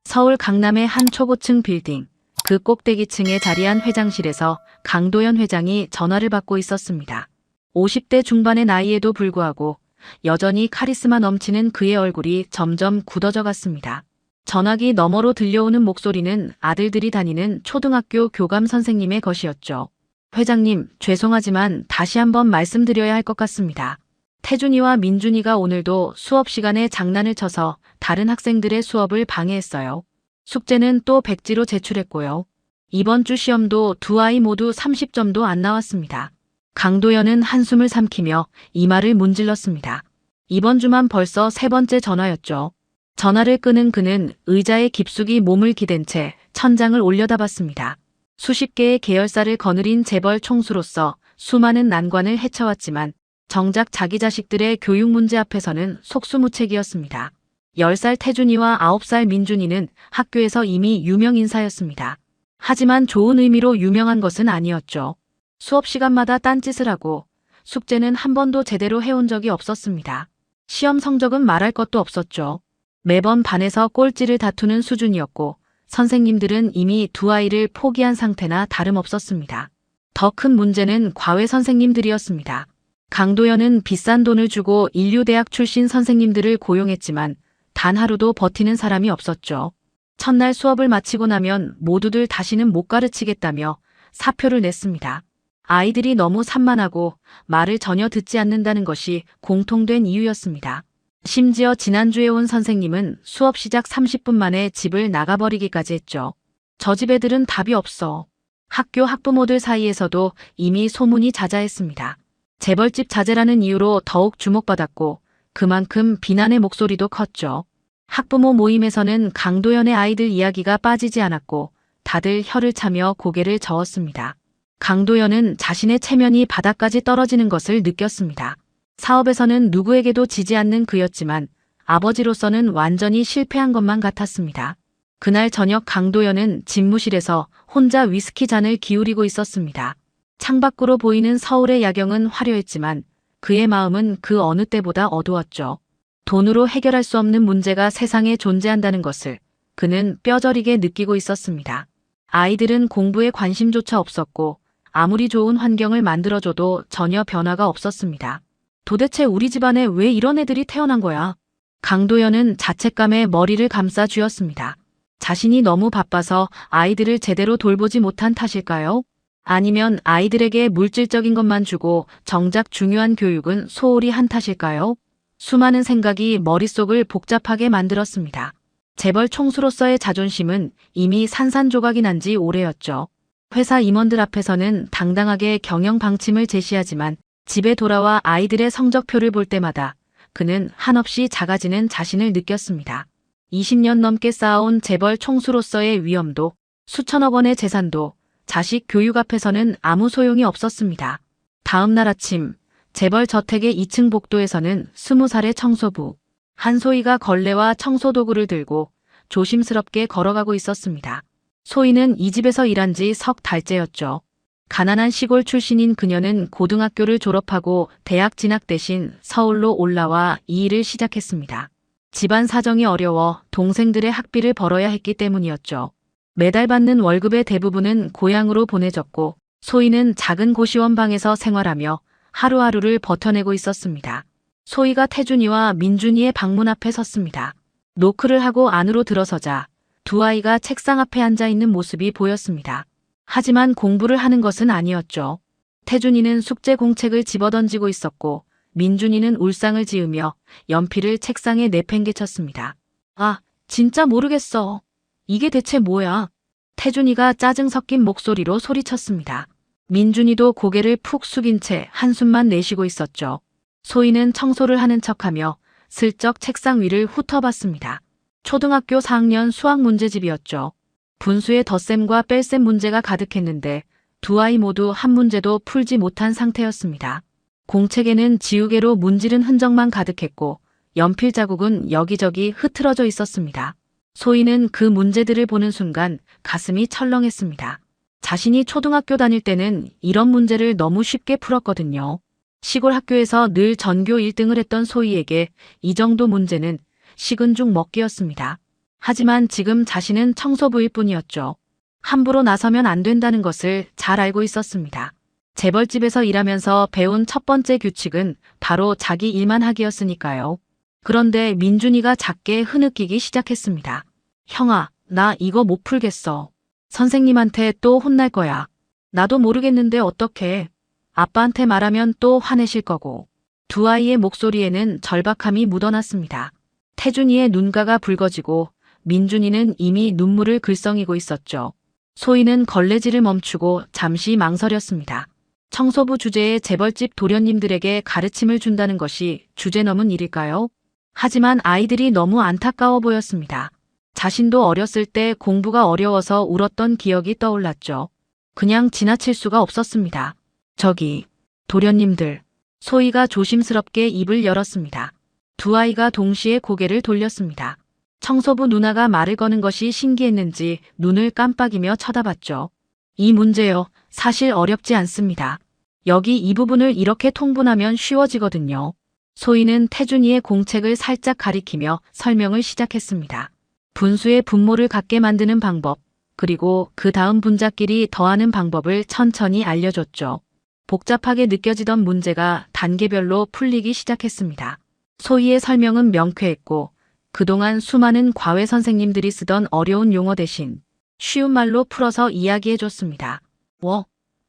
서울 강남의 한 초고층 빌딩, 그 꼭대기층에 자리한 회장실에서 강도연 회장이 전화를 받고 있었습니다. 50대 중반의 나이에도 불구하고 여전히 카리스마 넘치는 그의 얼굴이 점점 굳어져 갔습니다. 전화기 너머로 들려오는 목소리는 아들들이 다니는 초등학교 교감 선생님의 것이었죠. 회장님, 죄송하지만 다시 한번 말씀드려야 할 것 같습니다. 태준이와 민준이가 오늘도 수업 시간에 장난을 쳐서 다른 학생들의 수업을 방해했어요. 숙제는 또 백지로 제출했고요. 이번 주 시험도 두 아이 모두 30점도 안 나왔습니다. 강도연은 한숨을 삼키며 이마를 문질렀습니다. 이번 주만 벌써 세 번째 전화였죠. 전화를 끄는 그는 의자에 깊숙이 몸을 기댄 채 천장을 올려다봤습니다. 수십 개의 계열사를 거느린 재벌 총수로서 수많은 난관을 헤쳐왔지만 정작 자기 자식들의 교육 문제 앞에서는 속수무책이었습니다. 10살 태준이와 9살 민준이는 학교에서 이미 유명 인사였습니다. 하지만 좋은 의미로 유명한 것은 아니었죠. 수업 시간마다 딴짓을 하고 숙제는 한 번도 제대로 해온 적이 없었습니다. 시험 성적은 말할 것도 없었죠. 매번 반에서 꼴찌를 다투는 수준이었고 선생님들은 이미 두 아이를 포기한 상태나 다름없었습니다. 더 큰 문제는 과외 선생님들이었습니다. 강도연은 비싼 돈을 주고 인류대학 출신 선생님들을 고용했지만 단 하루도 버티는 사람이 없었죠. 첫날 수업을 마치고 나면 모두들 다시는 못 가르치겠다며 사표를 냈습니다. 아이들이 너무 산만하고 말을 전혀 듣지 않는다는 것이 공통된 이유였습니다. 심지어 지난주에 온 선생님은 수업 시작 30분 만에 집을 나가버리기까지 했죠. 저 집 애들은 답이 없어. 학교 학부모들 사이에서도 이미 소문이 자자했습니다. 재벌집 자제라는 이유로 더욱 주목받았고 그만큼 비난의 목소리도 컸죠. 학부모 모임에서는 강도연의 아이들 이야기가 빠지지 않았고 다들 혀를 차며 고개를 저었습니다. 강도연은 자신의 체면이 바닥까지 떨어지는 것을 느꼈습니다. 사업에서는 누구에게도 지지 않는 그였지만 아버지로서는 완전히 실패한 것만 같았습니다. 그날 저녁 강도연은 집무실에서 혼자 위스키 잔을 기울이고 있었습니다. 창밖으로 보이는 서울의 야경은 화려했지만 그의 마음은 그 어느 때보다 어두웠죠. 돈으로 해결할 수 없는 문제가 세상에 존재한다는 것을 그는 뼈저리게 느끼고 있었습니다. 아이들은 공부에 관심조차 없었고 아무리 좋은 환경을 만들어줘도 전혀 변화가 없었습니다. 도대체 우리 집안에 왜 이런 애들이 태어난 거야? 강도연은 자책감에 머리를 감싸 쥐었습니다. 자신이 너무 바빠서 아이들을 제대로 돌보지 못한 탓일까요? 아니면 아이들에게 물질적인 것만 주고 정작 중요한 교육은 소홀히 한 탓일까요? 수많은 생각이 머릿속을 복잡하게 만들었습니다. 재벌 총수로서의 자존심은 이미 산산조각이 난 지 오래였죠. 회사 임원들 앞에서는 당당하게 경영 방침을 제시하지만 집에 돌아와 아이들의 성적표를 볼 때마다 그는 한없이 작아지는 자신을 느꼈습니다. 20년 넘게 쌓아온 재벌 총수로서의 위엄도 수천억 원의 재산도 자식 교육 앞에서는 아무 소용이 없었습니다. 다음 날 아침 재벌 저택의 2층 복도에서는 20살의 청소부 한소희가 걸레와 청소도구를 들고 조심스럽게 걸어가고 있었습니다. 소희는 이 집에서 일한 지 석 달째였죠. 가난한 시골 출신인 그녀는 고등학교를 졸업하고 대학 진학 대신 서울로 올라와 이 일을 시작했습니다. 집안 사정이 어려워 동생들의 학비를 벌어야 했기 때문이었죠. 매달 받는 월급의 대부분은 고향으로 보내졌고 소희는 작은 고시원 방에서 생활하며 하루하루를 버텨내고 있었습니다. 소희가 태준이와 민준이의 방문 앞에 섰습니다. 노크를 하고 안으로 들어서자 두 아이가 책상 앞에 앉아 있는 모습이 보였습니다. 하지만 공부를 하는 것은 아니었죠. 태준이는 숙제 공책을 집어던지고 있었고 민준이는 울상을 지으며 연필을 책상에 내팽개쳤습니다. 아, 진짜 모르겠어. 이게 대체 뭐야? 태준이가 짜증 섞인 목소리로 소리쳤습니다. 민준이도 고개를 푹 숙인 채 한숨만 내쉬고 있었죠. 소희는 청소를 하는 척하며 슬쩍 책상 위를 훑어봤습니다. 초등학교 4학년 수학 문제집이었죠. 분수에 덧셈과 뺄셈 문제가 가득했는데 두 아이 모두 한 문제도 풀지 못한 상태였습니다. 공책에는 지우개로 문지른 흔적만 가득했고 연필 자국은 여기저기 흐트러져 있었습니다. 소희는 그 문제들을 보는 순간 가슴이 철렁했습니다. 자신이 초등학교 다닐 때는 이런 문제를 너무 쉽게 풀었거든요. 시골 학교에서 늘 전교 1등을 했던 소희에게 이 정도 문제는 식은 죽 먹기였습니다. 하지만 지금 자신은 청소부일 뿐이었죠. 함부로 나서면 안 된다는 것을 잘 알고 있었습니다. 재벌집에서 일하면서 배운 첫 번째 규칙은 바로 자기 일만 하기였으니까요. 그런데 민준이가 작게 흐느끼기 시작했습니다. 형아, 나 이거 못 풀겠어. 선생님한테 또 혼날 거야. 나도 모르겠는데 어떡해. 아빠한테 말하면 또 화내실 거고. 두 아이의 목소리에는 절박함이 묻어났습니다. 태준이의 눈가가 붉어지고 민준이는 이미 눈물을 글썽이고 있었죠. 소희는 걸레질을 멈추고 잠시 망설였습니다. 청소부 주제에 재벌집 도련님들에게 가르침을 준다는 것이 주제넘은 일일까요? 하지만 아이들이 너무 안타까워 보였습니다. 자신도 어렸을 때 공부가 어려워서 울었던 기억이 떠올랐죠. 그냥 지나칠 수가 없었습니다. 저기, 도련님들. 소희가 조심스럽게 입을 열었습니다. 두 아이가 동시에 고개를 돌렸습니다. 청소부 누나가 말을 거는 것이 신기했는지 눈을 깜빡이며 쳐다봤죠. 이 문제요, 사실 어렵지 않습니다. 여기 이 부분을 이렇게 통분하면 쉬워지거든요. 소희는 태준이의 공책을 살짝 가리키며 설명을 시작했습니다. 분수의 분모를 같게 만드는 방법, 그리고 그 다음 분자끼리 더하는 방법을 천천히 알려줬죠. 복잡하게 느껴지던 문제가 단계별로 풀리기 시작했습니다. 소희의 설명은 명쾌했고 그동안 수많은 과외 선생님들이 쓰던 어려운 용어 대신 쉬운 말로 풀어서 이야기해줬습니다.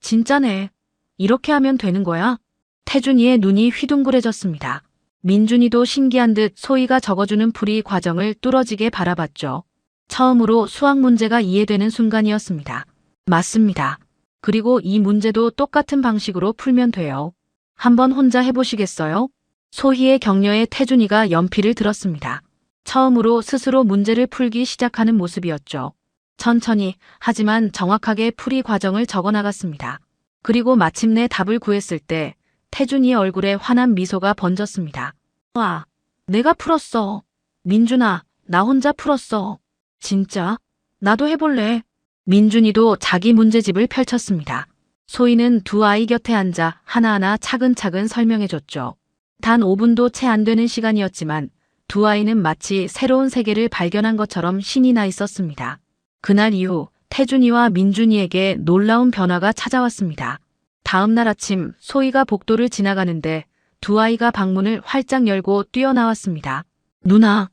진짜네. 이렇게 하면 되는 거야? 태준이의 눈이 휘둥그레졌습니다. 민준이도 신기한 듯 소희가 적어주는 풀이 과정을 뚫어지게 바라봤죠. 처음으로 수학 문제가 이해되는 순간이었습니다. 맞습니다. 그리고 이 문제도 똑같은 방식으로 풀면 돼요. 한번 혼자 해보시겠어요? 소희의 격려에 태준이가 연필을 들었습니다. 처음으로 스스로 문제를 풀기 시작하는 모습이었죠. 천천히 하지만 정확하게 풀이 과정을 적어나갔습니다. 그리고 마침내 답을 구했을 때 태준이의 얼굴에 환한 미소가 번졌습니다. 와, 내가 풀었어. 민준아, 나 혼자 풀었어. 진짜? 나도 해볼래. 민준이도 자기 문제집을 펼쳤습니다. 소희는 두 아이 곁에 앉아 하나하나 차근차근 설명해줬죠. 단 5분도 채 안 되는 시간이었지만 두 아이는 마치 새로운 세계를 발견한 것처럼 신이 나 있었습니다. 그날 이후 태준이와 민준이에게 놀라운 변화가 찾아왔습니다. 다음 날 아침 소희가 복도를 지나가는데 두 아이가 방문을 활짝 열고 뛰어나왔습니다. 누나.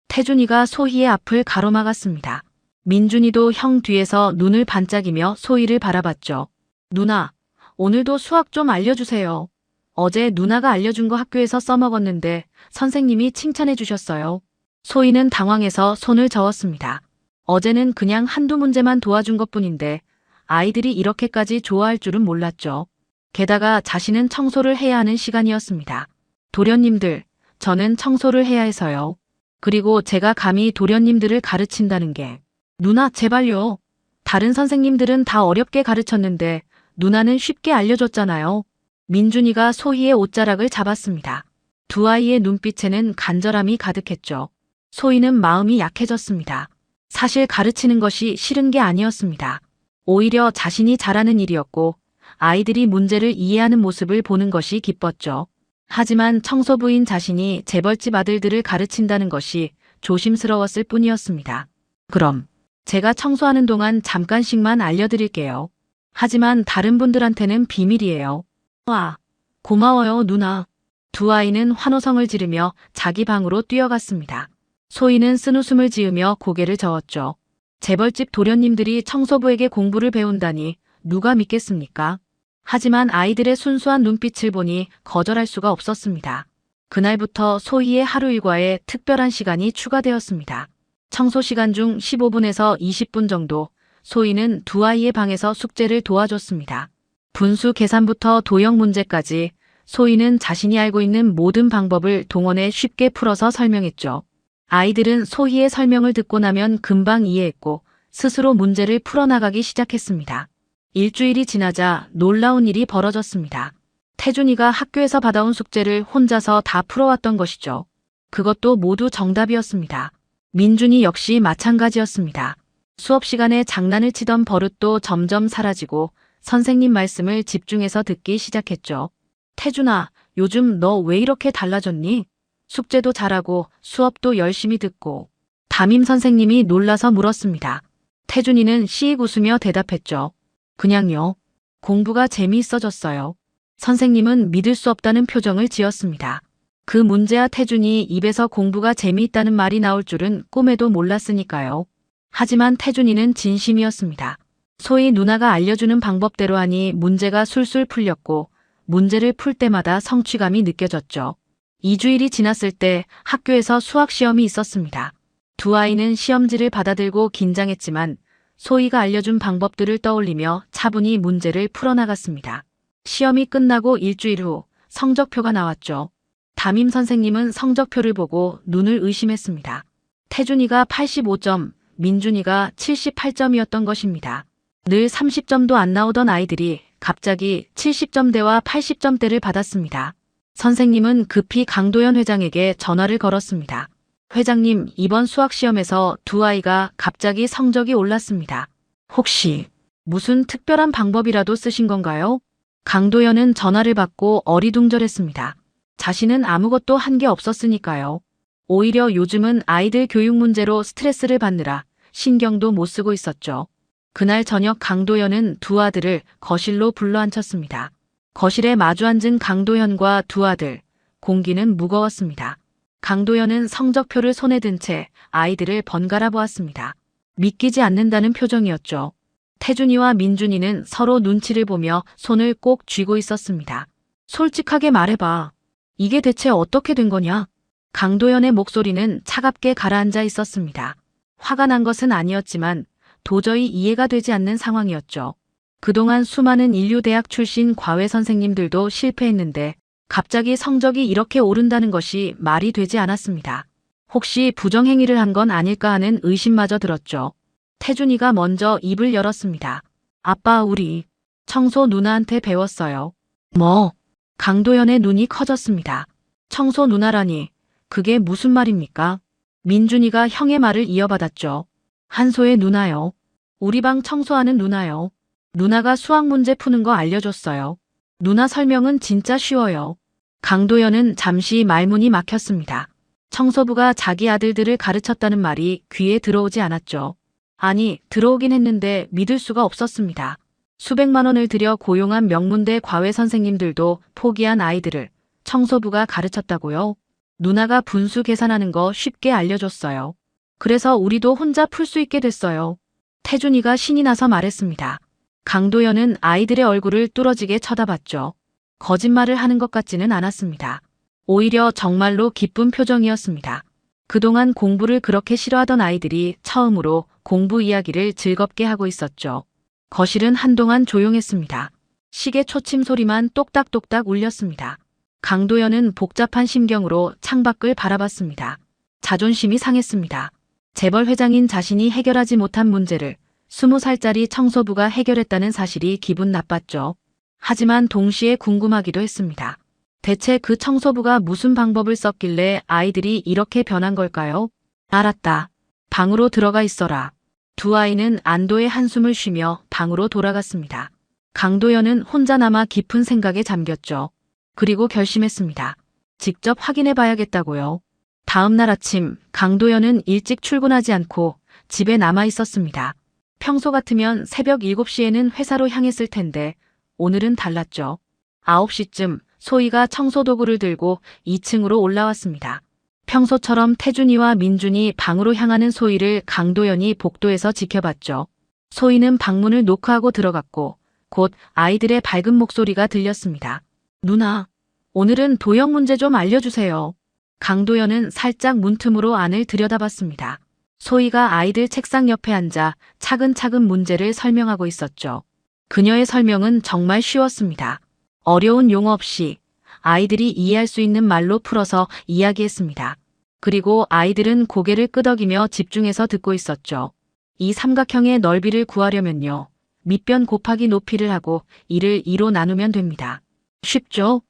태준이가 소희의 앞을 가로막았습니다. 민준이도 형 뒤에서 눈을 반짝이며 소희를 바라봤죠. 누나, 오늘도 수학 좀 알려주세요. 어제 누나가 알려준 거 학교에서 써먹었는데 선생님이 칭찬해 주셨어요. 소희는 당황해서 손을 저었습니다. 어제는 그냥 한두 문제만 도와준 것뿐인데 아이들이 이렇게까지 좋아할 줄은 몰랐죠. 게다가 자신은 청소를 해야 하는 시간이었습니다. 도련님들, 저는 청소를 해야 해서요. 그리고 제가 감히 도련님들을 가르친다는 게. 누나, 제발요. 다른 선생님들은 다 어렵게 가르쳤는데 누나는 쉽게 알려줬잖아요. 민준이가 소희의 옷자락을 잡았습니다. 두 아이의 눈빛에는 간절함이 가득했죠. 소희는 마음이 약해졌습니다. 사실 가르치는 것이 싫은 게 아니었습니다. 오히려 자신이 잘하는 일이었고 아이들이 문제를 이해하는 모습을 보는 것이 기뻤죠. 하지만 청소부인 자신이 재벌집 아들들을 가르친다는 것이 조심스러웠을 뿐이었습니다. 그럼 제가 청소하는 동안 잠깐씩만 알려드릴게요. 하지만 다른 분들한테는 비밀이에요. 와, 고마워요, 누나. 두 아이는 환호성을 지르며 자기 방으로 뛰어갔습니다. 소희는 쓴웃음을 지으며 고개를 저었죠. 재벌집 도련님들이 청소부에게 공부를 배운다니 누가 믿겠습니까? 하지만 아이들의 순수한 눈빛을 보니 거절할 수가 없었습니다. 그날부터 소희의 하루 일과에 특별한 시간이 추가되었습니다. 청소 시간 중 15분에서 20분 정도 소희는 두 아이의 방에서 숙제를 도와줬습니다. 분수 계산부터 도형 문제까지 소희는 자신이 알고 있는 모든 방법을 동원해 쉽게 풀어서 설명했죠. 아이들은 소희의 설명을 듣고 나면 금방 이해했고 스스로 문제를 풀어나가기 시작했습니다. 일주일이 지나자 놀라운 일이 벌어졌습니다. 태준이가 학교에서 받아온 숙제를 혼자서 다 풀어왔던 것이죠. 그것도 모두 정답이었습니다. 민준이 역시 마찬가지였습니다. 수업 시간에 장난을 치던 버릇도 점점 사라지고 선생님 말씀을 집중해서 듣기 시작했죠. 태준아, 요즘 너 왜 이렇게 달라졌니? 숙제도 잘하고 수업도 열심히 듣고. 담임 선생님이 놀라서 물었습니다. 태준이는 씩 웃으며 대답했죠. 그냥요. 공부가 재미있어졌어요. 선생님은 믿을 수 없다는 표정을 지었습니다. 그 문제야 태준이 입에서 공부가 재미있다는 말이 나올 줄은 꿈에도 몰랐으니까요. 하지만 태준이는 진심이었습니다. 소위 누나가 알려주는 방법대로 하니 문제가 술술 풀렸고 문제를 풀 때마다 성취감이 느껴졌죠. 2주일이 지났을 때 학교에서 수학 시험이 있었습니다. 두 아이는 시험지를 받아들고 긴장했지만 소희가 알려준 방법들을 떠올리며 차분히 문제를 풀어나갔습니다. 시험이 끝나고 일주일 후 성적표가 나왔죠. 담임 선생님은 성적표를 보고 눈을 의심했습니다. 태준이가 85점, 민준이가 78점이었던 것입니다. 늘 30점도 안 나오던 아이들이 갑자기 70점대와 80점대를 받았습니다. 선생님은 급히 강도연 회장에게 전화를 걸었습니다. 회장님, 이번 수학시험에서 두 아이가 갑자기 성적이 올랐습니다. 혹시 무슨 특별한 방법이라도 쓰신 건가요? 강도연은 전화를 받고 어리둥절했습니다. 자신은 아무것도 한 게 없었으니까요. 오히려 요즘은 아이들 교육 문제로 스트레스를 받느라 신경도 못 쓰고 있었죠. 그날 저녁 강도연은 두 아들을 거실로 불러앉혔습니다. 거실에 마주 앉은 강도현과 두 아들, 공기는 무거웠습니다. 강도현은 성적표를 손에 든 채 아이들을 번갈아 보았습니다. 믿기지 않는다는 표정이었죠. 태준이와 민준이는 서로 눈치를 보며 손을 꼭 쥐고 있었습니다. 솔직하게 말해봐. 이게 대체 어떻게 된 거냐? 강도현의 목소리는 차갑게 가라앉아 있었습니다. 화가 난 것은 아니었지만 도저히 이해가 되지 않는 상황이었죠. 그동안 수많은 인류대학 출신 과외 선생님들도 실패했는데 갑자기 성적이 이렇게 오른다는 것이 말이 되지 않았습니다. 혹시 부정행위를 한 건 아닐까 하는 의심마저 들었죠. 태준이가 먼저 입을 열었습니다. 아빠, 우리 청소 누나한테 배웠어요. 뭐? 강도현의 눈이 커졌습니다. 청소 누나라니, 그게 무슨 말입니까? 민준이가 형의 말을 이어받았죠. 한소의 누나요. 우리 방 청소하는 누나요. 누나가 수학 문제 푸는 거 알려줬어요. 누나 설명은 진짜 쉬워요. 강도현은 잠시 말문이 막혔습니다. 청소부가 자기 아들들을 가르쳤다는 말이 귀에 들어오지 않았죠. 아니, 들어오긴 했는데 믿을 수가 없었습니다. 수백만 원을 들여 고용한 명문대 과외 선생님들도 포기한 아이들을 청소부가 가르쳤다고요? 누나가 분수 계산하는 거 쉽게 알려줬어요. 그래서 우리도 혼자 풀 수 있게 됐어요. 태준이가 신이 나서 말했습니다. 강도현은 아이들의 얼굴을 뚫어지게 쳐다봤죠. 거짓말을 하는 것 같지는 않았습니다. 오히려 정말로 기쁜 표정이었습니다. 그동안 공부를 그렇게 싫어하던 아이들이 처음으로 공부 이야기를 즐겁게 하고 있었죠. 거실은 한동안 조용했습니다. 시계 초침 소리만 똑딱똑딱 울렸습니다. 강도현은 복잡한 심경으로 창밖을 바라봤습니다. 자존심이 상했습니다. 재벌 회장인 자신이 해결하지 못한 문제를 20살짜리 청소부가 해결했다는 사실이 기분 나빴죠. 하지만 동시에 궁금하기도 했습니다. 대체 그 청소부가 무슨 방법을 썼길래 아이들이 이렇게 변한 걸까요? 알았다. 방으로 들어가 있어라. 두 아이는 안도의 한숨을 쉬며 방으로 돌아갔습니다. 강도현은 혼자 남아 깊은 생각에 잠겼죠. 그리고 결심했습니다. 직접 확인해 봐야겠다고요. 다음 날 아침 강도현은 일찍 출근하지 않고 집에 남아 있었습니다. 평소 같으면 새벽 7시에는 회사로 향했을 텐데 오늘은 달랐죠. 9시쯤 소희가 청소도구를 들고 2층으로 올라왔습니다. 평소처럼 태준이와 민준이 방으로 향하는 소희를 강도현이 복도에서 지켜봤죠. 소희는 방문을 노크하고 들어갔고 곧 아이들의 밝은 목소리가 들렸습니다. 누나, 오늘은 도형 문제 좀 알려주세요. 강도현은 살짝 문틈으로 안을 들여다봤습니다. 소희가 아이들 책상 옆에 앉아 차근차근 문제를 설명하고 있었죠. 그녀의 설명은 정말 쉬웠습니다. 어려운 용어 없이 아이들이 이해할 수 있는 말로 풀어서 이야기했습니다. 그리고 아이들은 고개를 끄덕이며 집중해서 듣고 있었죠. 이 삼각형의 넓이를 구하려면요. 밑변 곱하기 높이를 하고 이를 2로 나누면 됩니다. 쉽죠?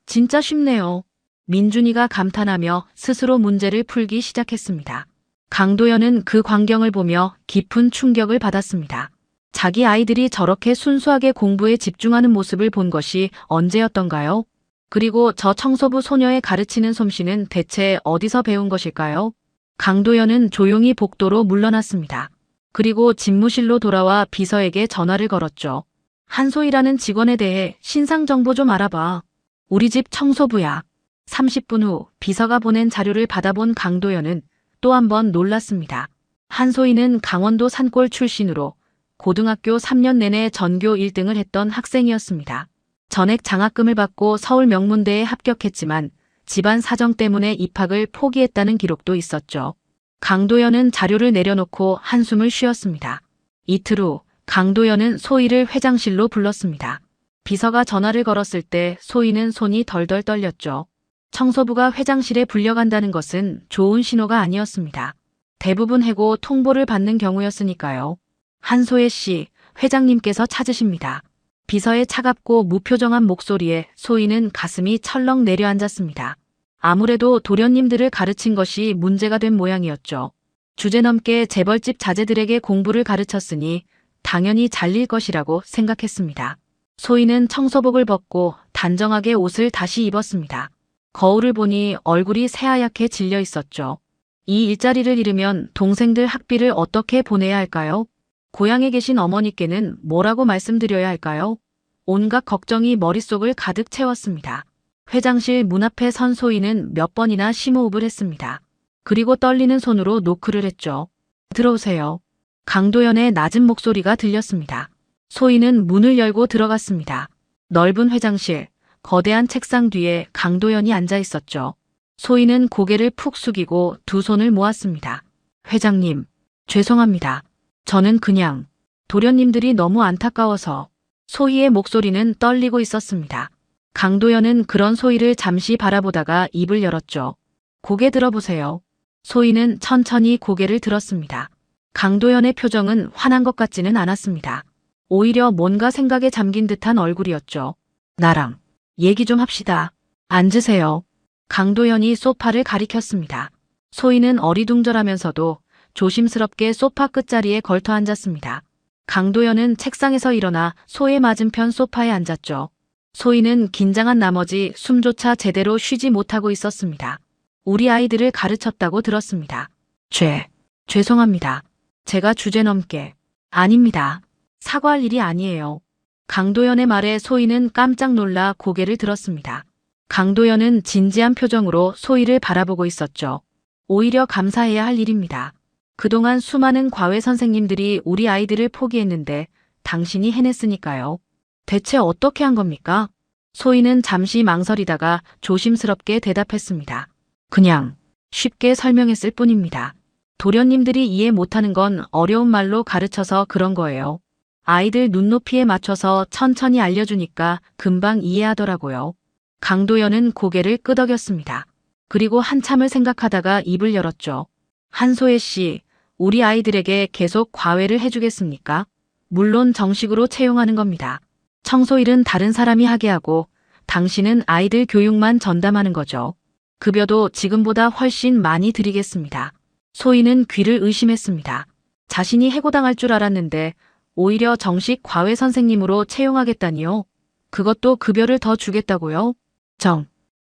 진짜 쉽네요. 민준이가 감탄하며 스스로 문제를 풀기 시작했습니다. 강도현은 그 광경을 보며 깊은 충격을 받았습니다. 자기 아이들이 저렇게 순수하게 공부에 집중하는 모습을 본 것이 언제였던가요? 그리고 저 청소부 소녀의 가르치는 솜씨는 대체 어디서 배운 것일까요? 강도연은 조용히 복도로 물러났습니다. 그리고 집무실로 돌아와 비서에게 전화를 걸었죠. 한소희라는 직원에 대해 신상 정보 좀 알아봐. 우리 집 청소부야. 30분 후 비서가 보낸 자료를 받아본 강도연은 또 한 번 놀랐습니다. 한소희는 강원도 산골 출신으로 고등학교 3년 내내 전교 1등을 했던 학생이었습니다. 전액 장학금을 받고 서울 명문대에 합격했지만 집안 사정 때문에 입학을 포기했다는 기록도 있었죠. 강도연은 자료를 내려놓고 한숨을 쉬었습니다. 이틀 후 강도연은 소희를 회장실로 불렀습니다. 비서가 전화를 걸었을 때 소희는 손이 덜덜 떨렸죠. 청소부가 회장실에 불려간다는 것은 좋은 신호가 아니었습니다. 대부분 해고 통보를 받는 경우였으니까요. 한소혜 씨, 회장님께서 찾으십니다. 비서의 차갑고 무표정한 목소리에 소희는 가슴이 철렁 내려앉았습니다. 아무래도 도련님들을 가르친 것이 문제가 된 모양이었죠. 주제넘게 재벌집 자제들에게 공부를 가르쳤으니 당연히 잘릴 것이라고 생각했습니다. 소희는 청소복을 벗고 단정하게 옷을 다시 입었습니다. 거울을 보니 얼굴이 새하얗게 질려 있었죠. 이 일자리를 잃으면 동생들 학비를 어떻게 보내야 할까요? 고향에 계신 어머니께는 뭐라고 말씀드려야 할까요? 온갖 걱정이 머릿속을 가득 채웠습니다. 회장실 문 앞에 선 소희는 몇 번이나 심호흡을 했습니다. 그리고 떨리는 손으로 노크를 했죠. 들어오세요. 강도연의 낮은 목소리가 들렸습니다. 소희는 문을 열고 들어갔습니다. 넓은 회장실, 거대한 책상 뒤에 강도연이 앉아 있었죠. 소희는 고개를 푹 숙이고 두 손을 모았습니다. 회장님, 죄송합니다. 저는 그냥 도련님들이 너무 안타까워서. 소희의 목소리는 떨리고 있었습니다. 강도연은 그런 소희를 잠시 바라보다가 입을 열었죠. 고개 들어보세요. 소희는 천천히 고개를 들었습니다. 강도연의 표정은 화난 것 같지는 않았습니다. 오히려 뭔가 생각에 잠긴 듯한 얼굴이었죠. 나랑 얘기 좀 합시다. 앉으세요. 강도연이 소파를 가리켰습니다. 소희는 어리둥절하면서도 조심스럽게 소파 끝자리에 걸터 앉았습니다. 강도연은 책상에서 일어나 소희 맞은편 소파에 앉았죠. 소희는 긴장한 나머지 숨조차 제대로 쉬지 못하고 있었습니다. 우리 아이들을 가르쳤다고 들었습니다. 죄송합니다. 제가 주제넘게. 아닙니다. 사과할 일이 아니에요. 강도연의 말에 소희는 깜짝 놀라 고개를 들었습니다. 강도연은 진지한 표정으로 소희를 바라보고 있었죠. 오히려 감사해야 할 일입니다. 그동안 수많은 과외 선생님들이 우리 아이들을 포기했는데 당신이 해냈으니까요. 대체 어떻게 한 겁니까? 소희는 잠시 망설이다가 조심스럽게 대답했습니다. 그냥 쉽게 설명했을 뿐입니다. 도련님들이 이해 못하는 건 어려운 말로 가르쳐서 그런 거예요. 아이들 눈높이에 맞춰서 천천히 알려주니까 금방 이해하더라고요. 강도연은 고개를 끄덕였습니다. 그리고 한참을 생각하다가 입을 열었죠. 한소혜 씨, 우리 아이들에게 계속 과외를 해주겠습니까? 물론 정식으로 채용하는 겁니다. 청소일은 다른 사람이 하게 하고 당신은 아이들 교육만 전담하는 거죠. 급여도 지금보다 훨씬 많이 드리겠습니다. 소희는 귀를 의심했습니다. 자신이 해고당할 줄 알았는데 오히려 정식 과외 선생님으로 채용하겠다니요? 그것도 급여를 더 주겠다고요?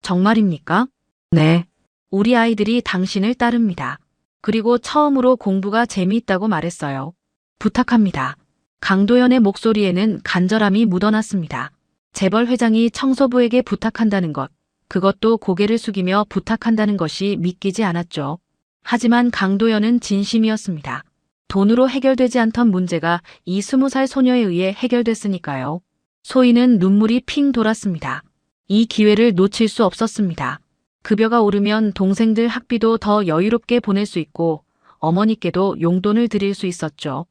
정말입니까? 네. 우리 아이들이 당신을 따릅니다. 그리고 처음으로 공부가 재미있다고 말했어요. 부탁합니다. 강도연의 목소리에는 간절함이 묻어났습니다. 재벌 회장이 청소부에게 부탁한다는 것, 그것도 고개를 숙이며 부탁한다는 것이 믿기지 않았죠. 하지만 강도연은 진심이었습니다. 돈으로 해결되지 않던 문제가 이 20살 소녀에 의해 해결됐으니까요. 소희는 눈물이 핑 돌았습니다. 이 기회를 놓칠 수 없었습니다. 급여가 오르면 동생들 학비도 더 여유롭게 보낼 수 있고 어머니께도 용돈을 드릴 수 있었죠.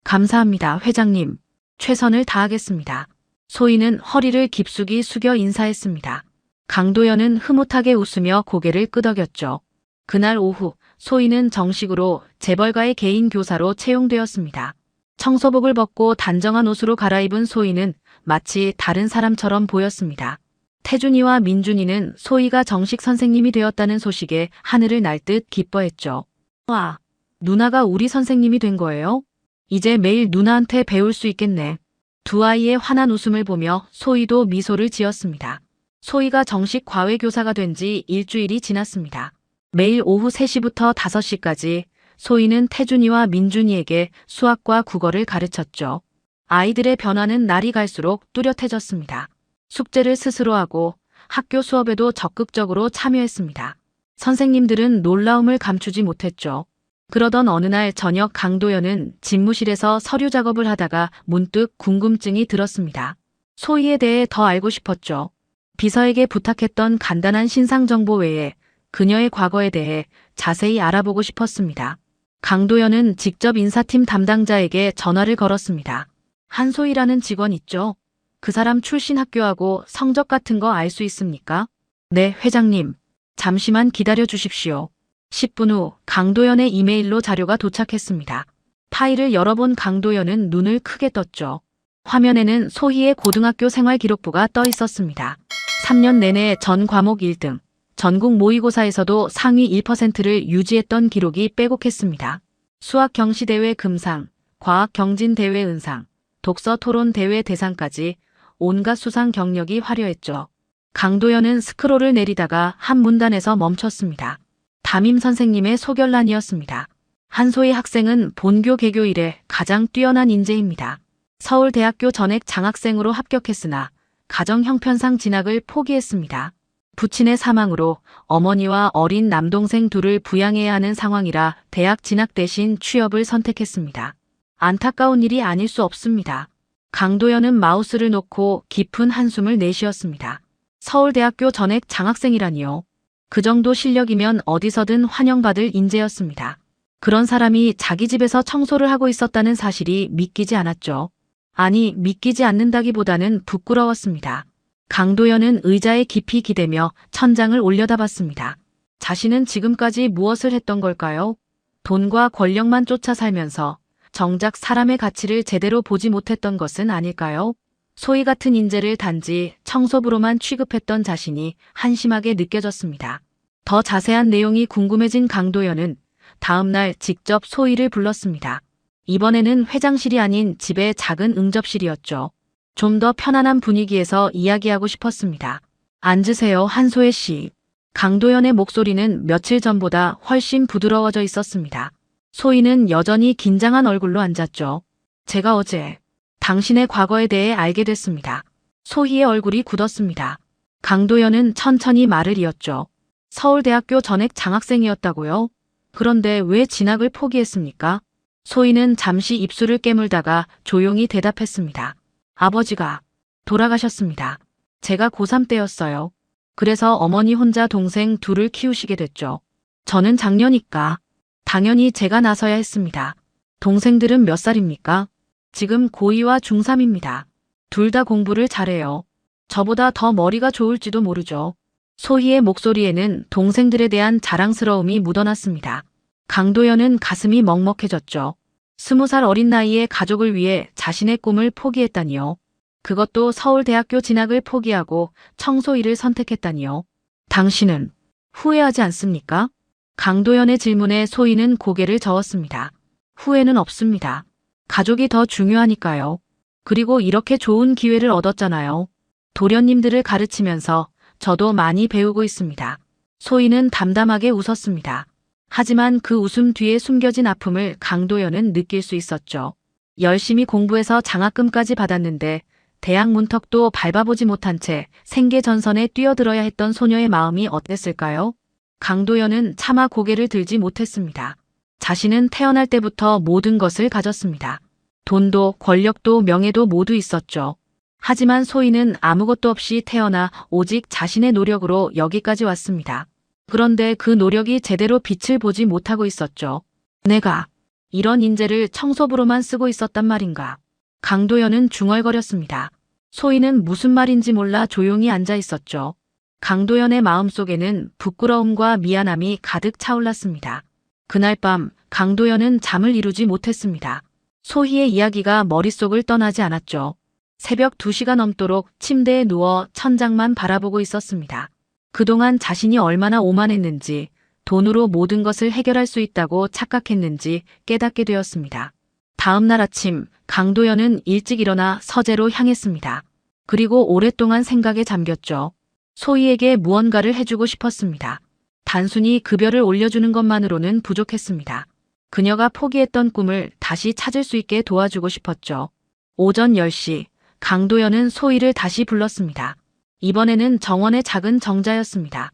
감사합니다, 회장님. 최선을 다하겠습니다. 소희는 허리를 깊숙이 숙여 인사했습니다. 강도연은 흐뭇하게 웃으며 고개를 끄덕였죠. 그날 오후 소희는 정식으로 재벌가의 개인 교사로 채용되었습니다. 청소복을 벗고 단정한 옷으로 갈아입은 소희는 마치 다른 사람처럼 보였습니다. 태준이와 민준이는 소희가 정식 선생님이 되었다는 소식에 하늘을 날 듯 기뻐했죠. 와, 누나가 우리 선생님이 된 거예요? 이제 매일 누나한테 배울 수 있겠네. 두 아이의 환한 웃음을 보며 소희도 미소를 지었습니다. 소희가 정식 과외 교사가 된 지 일주일이 지났습니다. 매일 오후 3시부터 5시까지 소희는 태준이와 민준이에게 수학과 국어를 가르쳤죠. 아이들의 변화는 날이 갈수록 뚜렷해졌습니다. 숙제를 스스로 하고 학교 수업에도 적극적으로 참여했습니다. 선생님들은 놀라움을 감추지 못했죠. 그러던 어느 날 저녁 강도연은 집무실에서 서류 작업을 하다가 문득 궁금증이 들었습니다. 소희에 대해 더 알고 싶었죠. 비서에게 부탁했던 간단한 신상 정보 외에 그녀의 과거에 대해 자세히 알아보고 싶었습니다. 강도연은 직접 인사팀 담당자에게 전화를 걸었습니다. 한소희라는 직원 있죠? 그 사람 출신 학교하고 성적 같은 거 알 수 있습니까? 네, 회장님. 잠시만 기다려 주십시오. 10분 후 강도연의 이메일로 자료가 도착했습니다. 파일을 열어본 강도연은 눈을 크게 떴죠. 화면에는 소희의 고등학교 생활 기록부가 떠 있었습니다. 3년 내내 전 과목 1등, 전국 모의고사에서도 상위 1%를 유지했던 기록이 빼곡했습니다. 수학 경시대회 금상, 과학 경진대회 은상, 독서 토론 대회 대상까지 온갖 수상 경력이 화려했죠. 강도연은 스크롤을 내리다가 한 문단에서 멈췄습니다. 담임 선생님의 소결란이었습니다. 한소희 학생은 본교 개교 이래 가장 뛰어난 인재입니다. 서울대학교 전액 장학생으로 합격했으나 가정 형편상 진학을 포기했습니다. 부친의 사망으로 어머니와 어린 남동생 둘을 부양해야 하는 상황이라 대학 진학 대신 취업을 선택했습니다. 안타까운 일이 아닐 수 없습니다. 강도연은 마우스를 놓고 깊은 한숨을 내쉬었습니다. 서울대학교 전액 장학생이라니요. 그 정도 실력이면 어디서든 환영받을 인재였습니다. 그런 사람이 자기 집에서 청소를 하고 있었다는 사실이 믿기지 않았죠. 아니, 믿기지 않는다기보다는 부끄러웠습니다. 강도연은 의자에 깊이 기대며 천장을 올려다봤습니다. 자신은 지금까지 무엇을 했던 걸까요? 돈과 권력만 쫓아 살면서 정작 사람의 가치를 제대로 보지 못했던 것은 아닐까요? 소희 같은 인재를 단지 청소부로만 취급했던 자신이 한심하게 느껴졌습니다. 더 자세한 내용이 궁금해진 강도연은 다음 날 직접 소희를 불렀습니다. 이번에는 회장실이 아닌 집의 작은 응접실이었죠. 좀 더 편안한 분위기에서 이야기하고 싶었습니다. 앉으세요, 한소혜 씨. 강도연의 목소리는 며칠 전보다 훨씬 부드러워져 있었습니다. 소희는 여전히 긴장한 얼굴로 앉았죠. 제가 어제 당신의 과거에 대해 알게 됐습니다. 소희의 얼굴이 굳었습니다. 강도연은 천천히 말을 이었죠. 서울대학교 전액 장학생이었다고요? 그런데 왜 진학을 포기했습니까? 소희는 잠시 입술을 깨물다가 조용히 대답했습니다. 아버지가 돌아가셨습니다. 제가 고3 때였어요. 그래서 어머니 혼자 동생 둘을 키우시게 됐죠. 저는 장녀니까 당연히 제가 나서야 했습니다. 동생들은 몇 살입니까? 지금 고2와 중3입니다. 둘 다 공부를 잘해요. 저보다 더 머리가 좋을지도 모르죠. 소희의 목소리에는 동생들에 대한 자랑스러움이 묻어났습니다. 강도연은 가슴이 먹먹해졌죠. 20살 어린 나이에 가족을 위해 자신의 꿈을 포기했다니요. 그것도 서울대학교 진학을 포기하고 청소일을 선택했다니요. 당신은 후회하지 않습니까? 강도연의 질문에 소희는 고개를 저었습니다. 후회는 없습니다. 가족이 더 중요하니까요. 그리고 이렇게 좋은 기회를 얻었잖아요. 도련님들을 가르치면서 저도 많이 배우고 있습니다. 소희는 담담하게 웃었습니다. 하지만 그 웃음 뒤에 숨겨진 아픔을 강도연은 느낄 수 있었죠. 열심히 공부해서 장학금까지 받았는데 대학 문턱도 밟아보지 못한 채 생계 전선에 뛰어들어야 했던 소녀의 마음이 어땠을까요? 강도연은 차마 고개를 들지 못했습니다. 자신은 태어날 때부터 모든 것을 가졌습니다. 돈도 권력도 명예도 모두 있었죠. 하지만 소희는 아무것도 없이 태어나 오직 자신의 노력으로 여기까지 왔습니다. 그런데 그 노력이 제대로 빛을 보지 못하고 있었죠. 내가 이런 인재를 청소부로만 쓰고 있었단 말인가. 강도연은 중얼거렸습니다. 소희는 무슨 말인지 몰라 조용히 앉아 있었죠. 강도연의 마음속에는 부끄러움과 미안함이 가득 차올랐습니다. 그날 밤 강도연은 잠을 이루지 못했습니다. 소희의 이야기가 머릿속을 떠나지 않았죠. 새벽 2시가 넘도록 침대에 누워 천장만 바라보고 있었습니다. 그동안 자신이 얼마나 오만했는지, 돈으로 모든 것을 해결할 수 있다고 착각했는지 깨닫게 되었습니다. 다음 날 아침 강도연은 일찍 일어나 서재로 향했습니다. 그리고 오랫동안 생각에 잠겼죠. 소희에게 무언가를 해주고 싶었습니다. 단순히 급여를 올려주는 것만으로는 부족했습니다. 그녀가 포기했던 꿈을 다시 찾을 수 있게 도와주고 싶었죠. 오전 10시, 강도연은 소희를 다시 불렀습니다. 이번에는 정원의 작은 정자였습니다.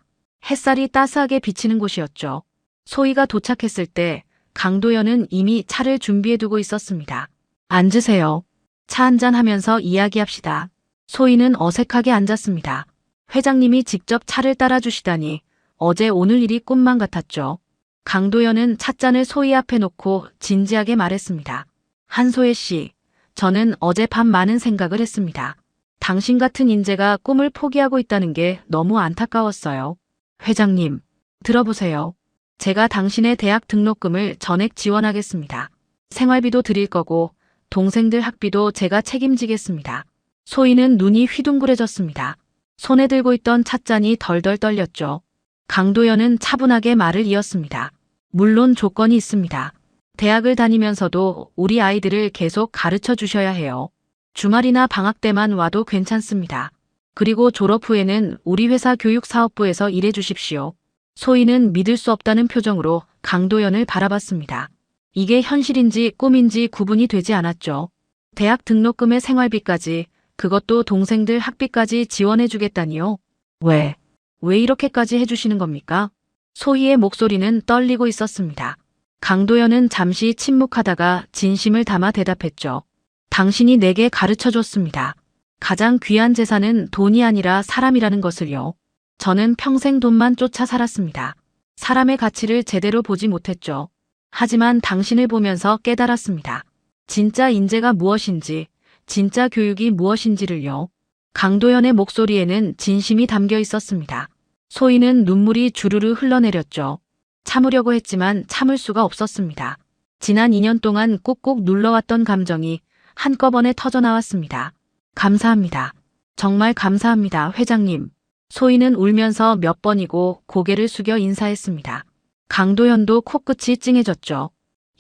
햇살이 따스하게 비치는 곳이었죠. 소희가 도착했을 때 강도연은 이미 차를 준비해두고 있었습니다. 앉으세요. 차 한잔 하면서 이야기합시다. 소희는 어색하게 앉았습니다. 회장님이 직접 차를 따라주시다니 어제 오늘 일이 꿈만 같았죠. 강도연은 찻잔을 소희 앞에 놓고 진지하게 말했습니다. 한소혜 씨, 저는 어젯밤 많은 생각을 했습니다. 당신 같은 인재가 꿈을 포기하고 있다는 게 너무 안타까웠어요. 회장님, 들어보세요. 제가 당신의 대학 등록금을 전액 지원하겠습니다. 생활비도 드릴 거고 동생들 학비도 제가 책임지겠습니다. 소희는 눈이 휘둥그레졌습니다. 손에 들고 있던 찻잔이 덜덜 떨렸죠. 강도연은 차분하게 말을 이었습니다. 물론 조건이 있습니다. 대학을 다니면서도 우리 아이들을 계속 가르쳐 주셔야 해요. 주말이나 방학 때만 와도 괜찮습니다. 그리고 졸업 후에는 우리 회사 교육사업부에서 일해 주십시오. 소희는 믿을 수 없다는 표정으로 강도연을 바라봤습니다. 이게 현실인지 꿈인지 구분이 되지 않았죠. 대학 등록금의 생활비까지, 그것도 동생들 학비까지 지원해 주겠다니요. 왜 이렇게까지 해주시는 겁니까? 소희의 목소리는 떨리고 있었습니다. 강도연은 잠시 침묵하다가 진심을 담아 대답했죠. 당신이 내게 가르쳐줬습니다. 가장 귀한 재산은 돈이 아니라 사람이라는 것을요. 저는 평생 돈만 쫓아 살았습니다. 사람의 가치를 제대로 보지 못했죠. 하지만 당신을 보면서 깨달았습니다. 진짜 인재가 무엇인지, 진짜 교육이 무엇인지를요. 강도연의 목소리에는 진심이 담겨 있었습니다. 소희는 눈물이 주르르 흘러내렸죠. 참으려고 했지만 참을 수가 없었습니다. 지난 2년 동안 꾹꾹 눌러왔던 감정이 한꺼번에 터져나왔습니다. 감사합니다. 정말 감사합니다, 회장님. 소희는 울면서 몇 번이고 고개를 숙여 인사했습니다. 강도연도 코끝이 찡해졌죠.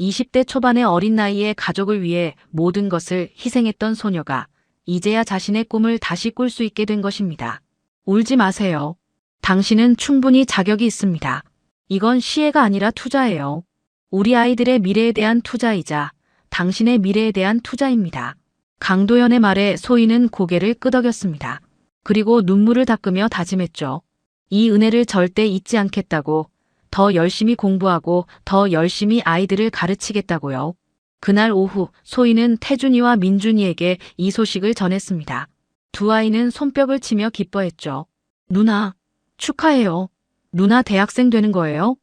20대 초반의 어린 나이에 가족을 위해 모든 것을 희생했던 소녀가 이제야 자신의 꿈을 다시 꿀 수 있게 된 것입니다. 울지 마세요. 당신은 충분히 자격이 있습니다. 이건 시혜가 아니라 투자예요. 우리 아이들의 미래에 대한 투자이자 당신의 미래에 대한 투자입니다. 강도연의 말에 소희는 고개를 끄덕였습니다. 그리고 눈물을 닦으며 다짐했죠. 이 은혜를 절대 잊지 않겠다고, 더 열심히 공부하고 더 열심히 아이들을 가르치겠다고요. 그날 오후 소희는 태준이와 민준이에게 이 소식을 전했습니다. 두 아이는 손뼉을 치며 기뻐했죠. 누나, 축하해요. 누나 대학생 되는 거예요?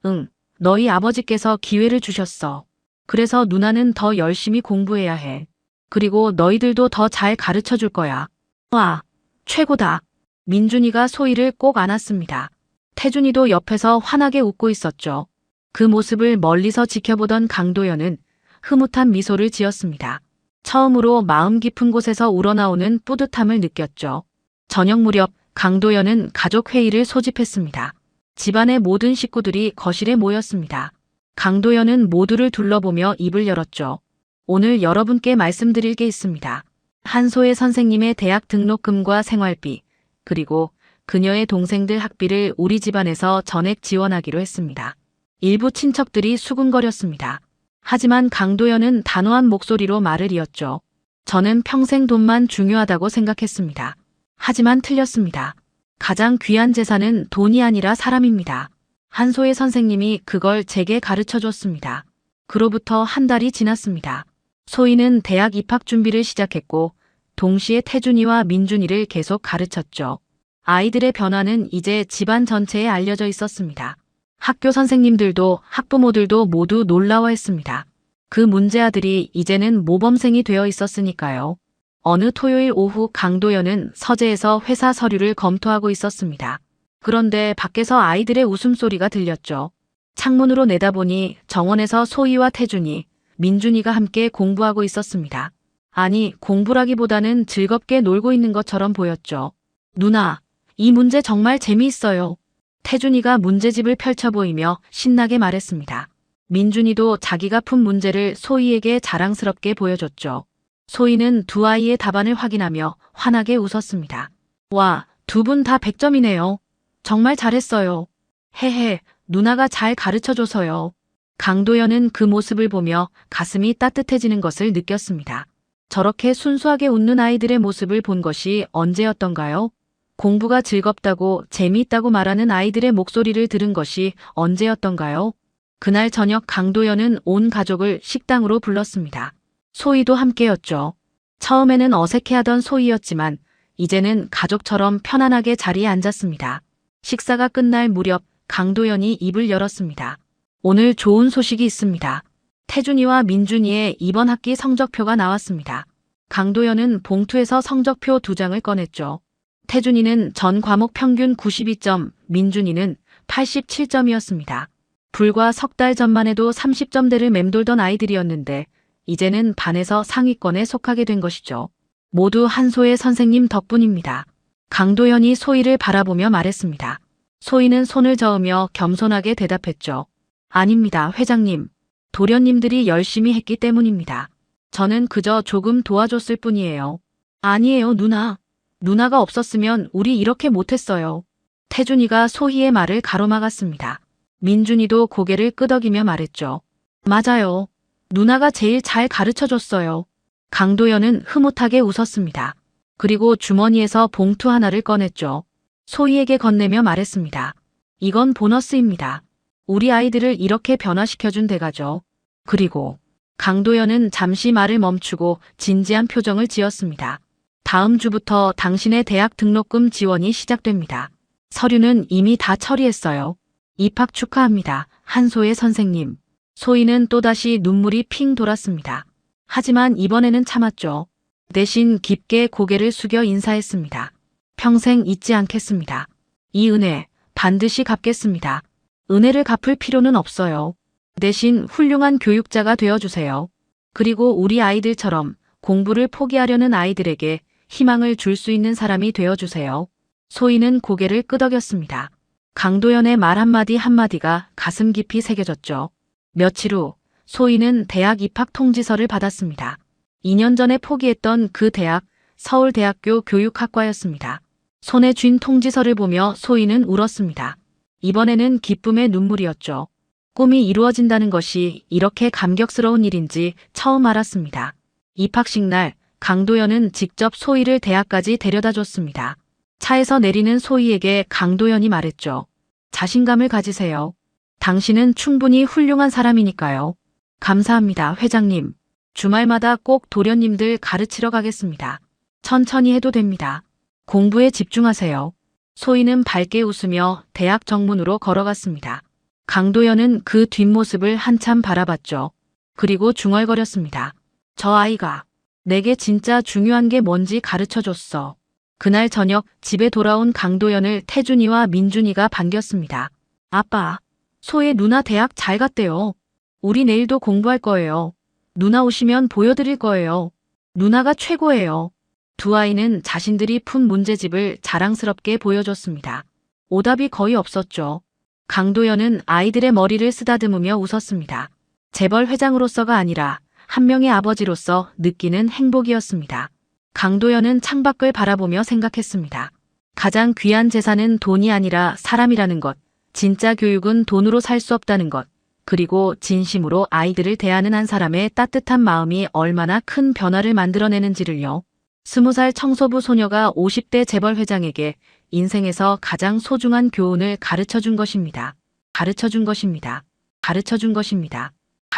응, 너희 아버지께서 기회를 주셨어. 그래서 누나는 더 열심히 공부해야 해. 그리고 너희들도 더 잘 가르쳐 줄 거야. 와, 최고다. 민준이가 소희를 꼭 안았습니다. 태준이도 옆에서 환하게 웃고 있었죠. 그 모습을 멀리서 지켜보던 강도연은 흐뭇한 미소를 지었습니다. 처음으로 마음 깊은 곳에서 우러나오는 뿌듯함을 느꼈죠. 저녁 무렵 강도연은 가족 회의를 소집했습니다. 집안의 모든 식구들이 거실에 모였습니다. 강도연은 모두를 둘러보며 입을 열었죠. 오늘 여러분께 말씀드릴 게 있습니다. 한소혜 선생님의 대학 등록금과 생활비, 그리고 그녀의 동생들 학비를 우리 집안에서 전액 지원하기로 했습니다. 일부 친척들이 수군거렸습니다. 하지만 강도연은 단호한 목소리로 말을 이었죠. 저는 평생 돈만 중요하다고 생각했습니다. 하지만 틀렸습니다. 가장 귀한 재산은 돈이 아니라 사람입니다. 한소혜 선생님이 그걸 제게 가르쳐 줬습니다. 그로부터 한 달이 지났습니다. 소희는 대학 입학 준비를 시작했고 동시에 태준이와 민준이를 계속 가르쳤죠. 아이들의 변화는 이제 집안 전체에 알려져 있었습니다. 학교 선생님들도 학부모들도 모두 놀라워했습니다. 그 문제아들이 이제는 모범생이 되어 있었으니까요. 어느 토요일 오후 강도연은 서재에서 회사 서류를 검토하고 있었습니다. 그런데 밖에서 아이들의 웃음소리가 들렸죠. 창문으로 내다보니 정원에서 소희와 태준이, 민준이가 함께 공부하고 있었습니다. 아니, 공부라기보다는 즐겁게 놀고 있는 것처럼 보였죠. 누나, 이 문제 정말 재미있어요. 태준이가 문제집을 펼쳐 보이며 신나게 말했습니다. 민준이도 자기가 푼 문제를 소희에게 자랑스럽게 보여줬죠. 소희는 두 아이의 답안을 확인하며 환하게 웃었습니다. 와, 두 분 다 100점이네요. 정말 잘했어요. 헤헤, 누나가 잘 가르쳐줘서요. 강도연은 그 모습을 보며 가슴이 따뜻해지는 것을 느꼈습니다. 저렇게 순수하게 웃는 아이들의 모습을 본 것이 언제였던가요? 공부가 즐겁다고 재미있다고 말하는 아이들의 목소리를 들은 것이 언제였던가요? 그날 저녁 강도연은 온 가족을 식당으로 불렀습니다. 소희도 함께였죠. 처음에는 어색해하던 소희였지만 이제는 가족처럼 편안하게 자리에 앉았습니다. 식사가 끝날 무렵 강도연이 입을 열었습니다. 오늘 좋은 소식이 있습니다. 태준이와 민준이의 이번 학기 성적표가 나왔습니다. 강도연은 봉투에서 성적표 2장을 꺼냈죠. 태준이는 전 과목 평균 92점, 민준이는 87점이었습니다. 불과 석 달 전만 해도 30점대를 맴돌던 아이들이었는데 이제는 반에서 상위권에 속하게 된 것이죠. 모두 한소의 선생님 덕분입니다. 강도연이 소희를 바라보며 말했습니다. 소희는 손을 저으며 겸손하게 대답했죠. 아닙니다, 회장님. 도련님들이 열심히 했기 때문입니다. 저는 그저 조금 도와줬을 뿐이에요. 아니에요, 누나. 누나가 없었으면 우리 이렇게 못했어요. 태준이가 소희의 말을 가로막았습니다. 민준이도 고개를 끄덕이며 말했죠. 맞아요. 누나가 제일 잘 가르쳐줬어요. 강도연은 흐뭇하게 웃었습니다. 그리고 주머니에서 봉투 하나를 꺼냈죠. 소희에게 건네며 말했습니다. 이건 보너스입니다. 우리 아이들을 이렇게 변화시켜준 대가죠. 그리고 강도연은 잠시 말을 멈추고 진지한 표정을 지었습니다. 다음 주부터 당신의 대학 등록금 지원이 시작됩니다. 서류는 이미 다 처리했어요. 입학 축하합니다. 한소의 선생님. 소희는 또다시 눈물이 핑 돌았습니다. 하지만 이번에는 참았죠. 대신 깊게 고개를 숙여 인사했습니다. 평생 잊지 않겠습니다. 이 은혜 반드시 갚겠습니다. 은혜를 갚을 필요는 없어요. 대신 훌륭한 교육자가 되어주세요. 그리고 우리 아이들처럼 공부를 포기하려는 아이들에게 희망을 줄 수 있는 사람이 되어주세요. 소희는 고개를 끄덕였습니다. 강도연의 말 한마디 한마디가 가슴 깊이 새겨졌죠. 며칠 후 소희는 대학 입학 통지서를 받았습니다. 2년 전에 포기했던 그 대학, 서울대학교 교육학과였습니다. 손에 쥔 통지서를 보며 소희는 울었습니다. 이번에는 기쁨의 눈물이었죠. 꿈이 이루어진다는 것이 이렇게 감격스러운 일인지 처음 알았습니다. 입학식 날 강도연은 직접 소희를 대학까지 데려다 줬습니다. 차에서 내리는 소희에게 강도연이 말했죠. 자신감을 가지세요. 당신은 충분히 훌륭한 사람이니까요. 감사합니다, 회장님. 주말마다 꼭 도련님들 가르치러 가겠습니다. 천천히 해도 됩니다. 공부에 집중하세요. 소희는 밝게 웃으며 대학 정문으로 걸어갔습니다. 강도연은 그 뒷모습을 한참 바라봤죠. 그리고 중얼거렸습니다. 저 아이가 내게 진짜 중요한 게 뭔지 가르쳐줬어. 그날 저녁 집에 돌아온 강도연을 태준이와 민준이가 반겼습니다. 아빠, 소희 누나 대학 잘 갔대요. 우리 내일도 공부할 거예요. 누나 오시면 보여드릴 거예요. 누나가 최고예요. 두 아이는 자신들이 푼 문제집을 자랑스럽게 보여줬습니다. 오답이 거의 없었죠. 강도연은 아이들의 머리를 쓰다듬으며 웃었습니다. 재벌 회장으로서가 아니라 한 명의 아버지로서 느끼는 행복이었습니다. 강도연은 창밖을 바라보며 생각했습니다. 가장 귀한 재산은 돈이 아니라 사람이라는 것, 진짜 교육은 돈으로 살 수 없다는 것, 그리고 진심으로 아이들을 대하는 한 사람의 따뜻한 마음이 얼마나 큰 변화를 만들어내는지를요. 20살 청소부 소녀가 50대 재벌 회장에게 인생에서 가장 소중한 교훈을 가르쳐준 것입니다. 가르쳐준 것입니다. 가르쳐준 것입니다.